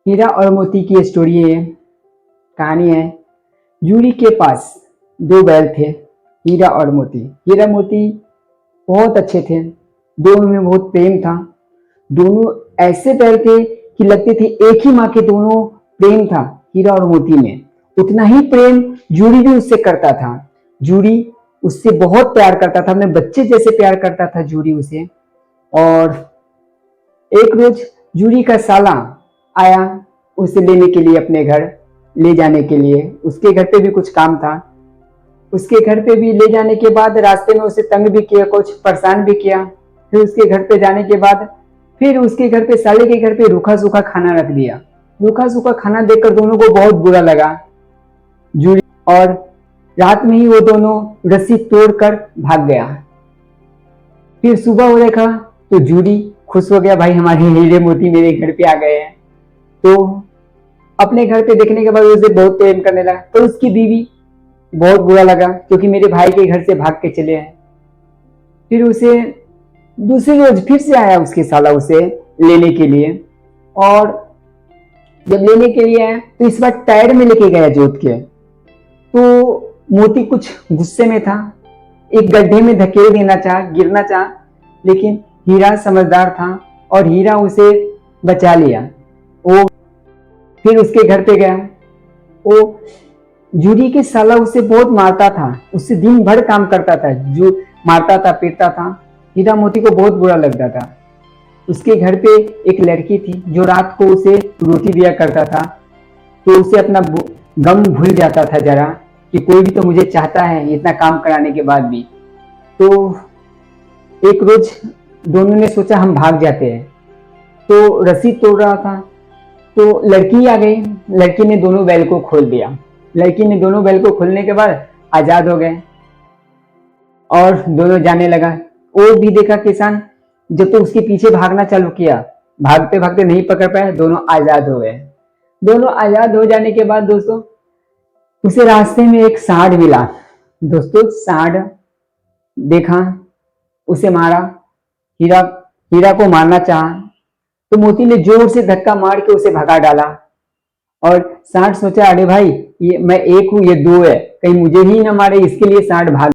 हीरा और मोती की स्टोरी है ये। कहानी है, जूरी के पास दो बैल थे, हीरा और मोती। हीरा मोती बहुत अच्छे थे, दोनों में बहुत प्रेम था। दोनों ऐसे बैल थे कि लगते थे एक ही माँ के दोनों। प्रेम था हीरा और मोती में, उतना ही प्रेम जूरी भी उससे करता था। जूरी उससे बहुत प्यार करता था, अपने बच्चे जैसे प्यार करता था जूरी उसे। और एक रोज जूरी का साला आया उसे लेने के लिए, अपने घर ले जाने के लिए। उसके घर पे भी कुछ काम था। उसके घर पे भी ले जाने के बाद रास्ते में उसे तंग भी किया, कुछ परेशान भी किया। फिर उसके घर पे जाने के बाद फिर उसके घर पे, साले के घर पे रूखा सूखा खाना रख दिया। रूखा सूखा खाना देखकर दोनों को बहुत बुरा लगा जूरी। और रात में ही वो दोनों रस्सी तोड़कर भाग गया। फिर सुबह हो देखा तो जूरी खुश हो गया, भाई हमारे हीरे मोती मेरे घर पे आ गए हैं। तो अपने घर पे देखने के बाद उसे बहुत प्रेम करने लगा। तो उसकी बीवी बहुत बुरा लगा क्योंकि मेरे भाई के घर से भाग के चले आए। फिर उसे दूसरे रोज फिर से आया उसके साला उसे लेने के लिए। और जब लेने के लिए आया तो इस बार टायर में लेके गया जोत के। तो मोती कुछ गुस्से में था, एक गड्ढे में धकेल देना चाहा, गिरना चाहा, लेकिन हीरा समझदार था और हीरा उसे बचा लिया। वो फिर उसके घर पे गया। वो जूरी के साला उसे बहुत मारता था, उससे दिन भर काम करता था, जो मारता था पीटता था। हीरा मोती को बहुत बुरा लगता था। उसके घर पे एक लड़की थी जो रात को उसे रोटी दिया करता था। तो उसे अपना गम भूल जाता था जरा, कि कोई भी तो मुझे चाहता है इतना काम कराने के बाद भी। तो एक रोज दोनों ने सोचा हम भाग जाते हैं। तो रस्सी तोड़ रहा था तो लड़की आ गई। लड़की ने दोनों बैल को खोल दिया। लड़की ने दोनों बैल को खोलने के बाद आजाद हो गए और दोनों जाने लगा। वो भी देखा किसान, जब तो उसके पीछे भागना चालू किया, भागते भागते नहीं पकड़ पाए, दोनों आजाद हो गए। दोनों आजाद हो जाने के बाद दोस्तों उसे रास्ते में एक सांड मिला। दोस्तों सांड देखा, उसे मारा। हीरा हीरा को मारना चाहा तो मोती ने जोर से धक्का मार के उसे भगा डाला। और सांड सोचा, अरे भाई ये मैं एक हूं, ये दो है, कहीं मुझे ही ना मारे, इसके लिए सांड भाग